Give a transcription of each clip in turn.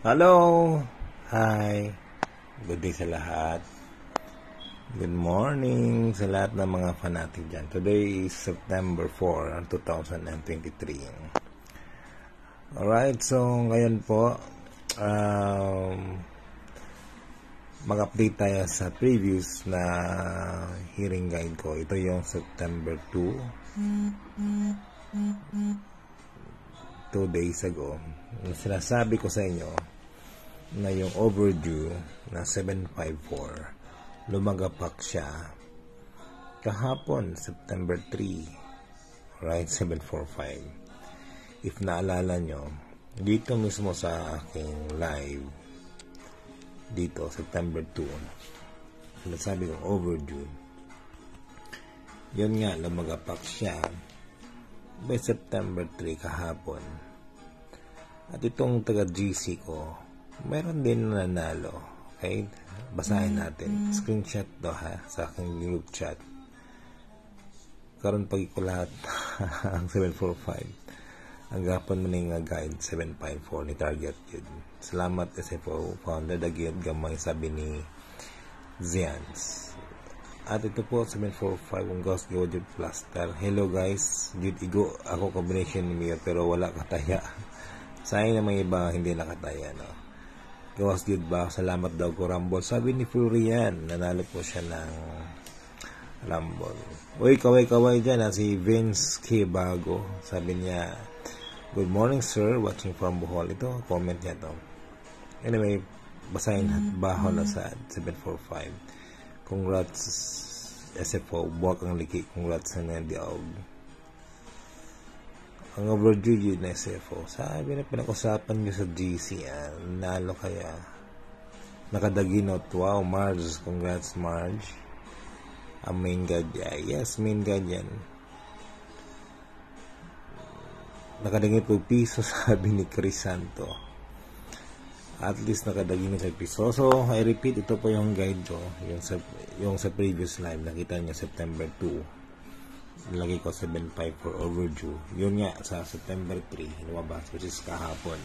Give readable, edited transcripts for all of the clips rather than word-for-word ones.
Hello! Hi! Good day sa lahat. Good morning sa lahat ng mga fanatic dyan. Today is September 4, 2023. Alright, so ngayon po, mag-update tayo sa previous na hearing guide ko. Ito yung September 2 days ago. Sinasabi ko sa inyo na yung overdue na 754 lumagapak siya kahapon September 3, right? 745. If naalala nyo, dito mismo sa aking live dito September 2, sinasabi ko overdue, yun nga, lumagapak siya by September 3 kahapon. At itong taga GC ko, meron din nanalo. Okay? Basahin natin. Screenshot to ha, sa aking group chat. Karon pag ko lahat ang 745. Ang gapon mo nga guide 754 ni target yun. Salamat kasi po founder dagit gamay sabi ni Zians. At ito po 745 ang Ghost Godget Plaster. Hello guys, Jude Igo ako combination ni Mio pero wala kataya. Sayang na mga iba hindi nakataya, no? Gawas good ba? Salamat daw ko Rumble. Sabi ni Florian, nanalo po siya ng Rumble. Uy, kaway dyan, si Vince K. Bago. Sabi niya, good morning sir, watching from Bohol. Ito, comment niya to. Anyway, basahin baho na sa 745. Congrats SFO, buwak ang liki. Congrats sa Nediaog. Ang overdue yun na SFO. Sabi na pinag-usapan nyo sa GC, nalo kaya. Nakadaginot. Wow, Marge. Congrats, Marge. Ang main guard yan. Yes, main guard yan. Nakadaginot po piso, sabi ni Crisanto. At least nakadaginot sa piso. So, I repeat, ito po yung guide ko. Yung sa previous live. Nakita niya September 2. Lagi ko 754 overdue. Yun nga sa September 3 lumabas, which is kahapon.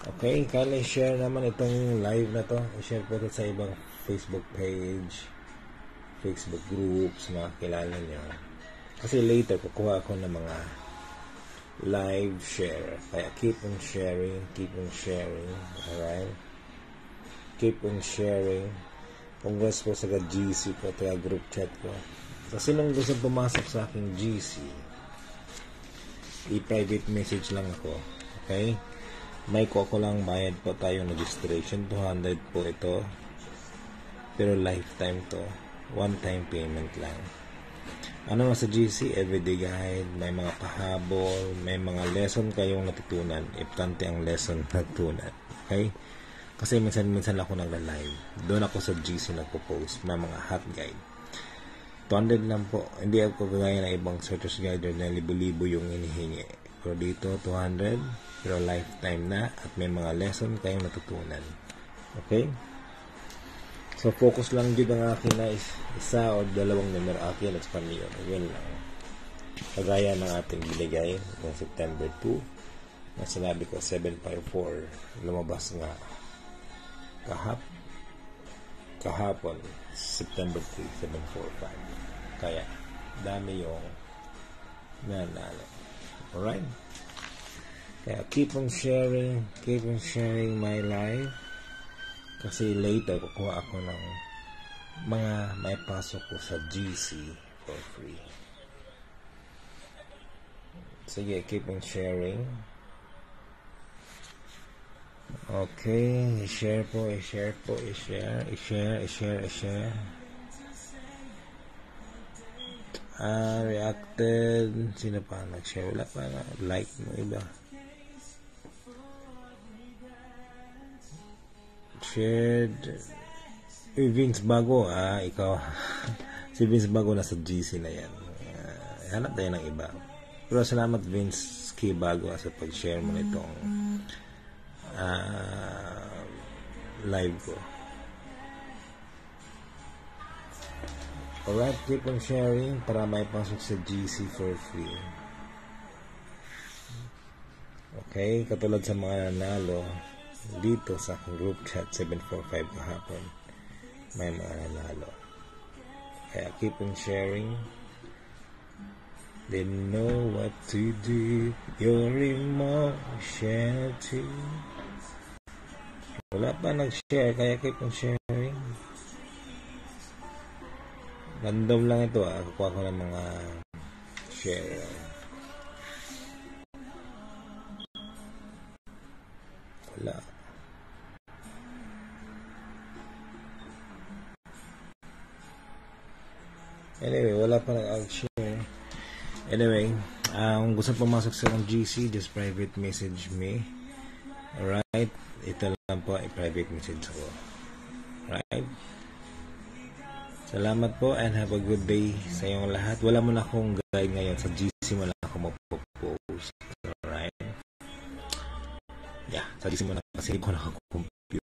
Okay, kaya share naman itong live na to. I-share po ito sa ibang Facebook page, Facebook groups na kilala nyo. Kasi later kukuha ako ng mga live share. Kaya keep on sharing. Alright? Keep on sharing. Congrats po sa GC ko, taga group chat ko. So, sinong gusto pumasok sa aking GC, i-private message lang ako. Okay? May ko lang bayad po tayo ng registration. 200 po ito. Pero lifetime to. One-time payment lang. Ano nga sa GC? Everyday guide. May mga pahabol. May mga lesson kayong natutunan. Importante ang lesson natutunan. Okay? Kasi minsan ako nagla-live. Doon ako sa GC nagpo-post ng mga hot guide. 200 lang po. Hindi ako gagaya ng ibang searchers guider na libo-libo yung inihingi. Pero dito, 200. Pero lifetime na. At may mga lesson kayong natutunan. Okay? So, focus lang dito ang akin na isa o dalawang numero akin at Spaniel. Yun lang. Kagaya ng ating binigay ng September 2 na sinabi ko 754 lumabas nga kahapon September 3, 745. Kaya, dami yung nanalo. Alright? Kaya, keep on sharing my life. Kasi later, kukuha ako ng mga may pasok ko sa GC for free. Sige, keep on sharing. Okay, i-share. Reacted. Sino pa nag-share? Wala pa na. Like mo iba. Shared. Vince Bago. Ikaw. Si Vince Bago nasa GC na yan. Hanap tayo ng iba. Pero salamat Vince K. Bago sa pag-share mo nitong live ko. Alright, keep on sharing para may pasok sa GC for free. Okay? Katulad sa mga nanalo dito sa group chat 745 kahapon. May mga nanalo. Kaya keep on sharing. They know what to do. Your emotion too. Wala pa nag-share, kaya keep on sharing. Random lang ito kukuha ko ng mga share. Wala. Anyway, wala pa nag-share. Anyway, kung gusto pumasok sa GC, just private message me. Alright? Ito lang po, i-private message ko. Alright? Salamat po and have a good day sa inyong lahat. Wala mo na akong guide ngayon. Sa GC mo lang ako mapopost. Alright? Yeah, sa GC mo na kasi hindi ko nakakompute.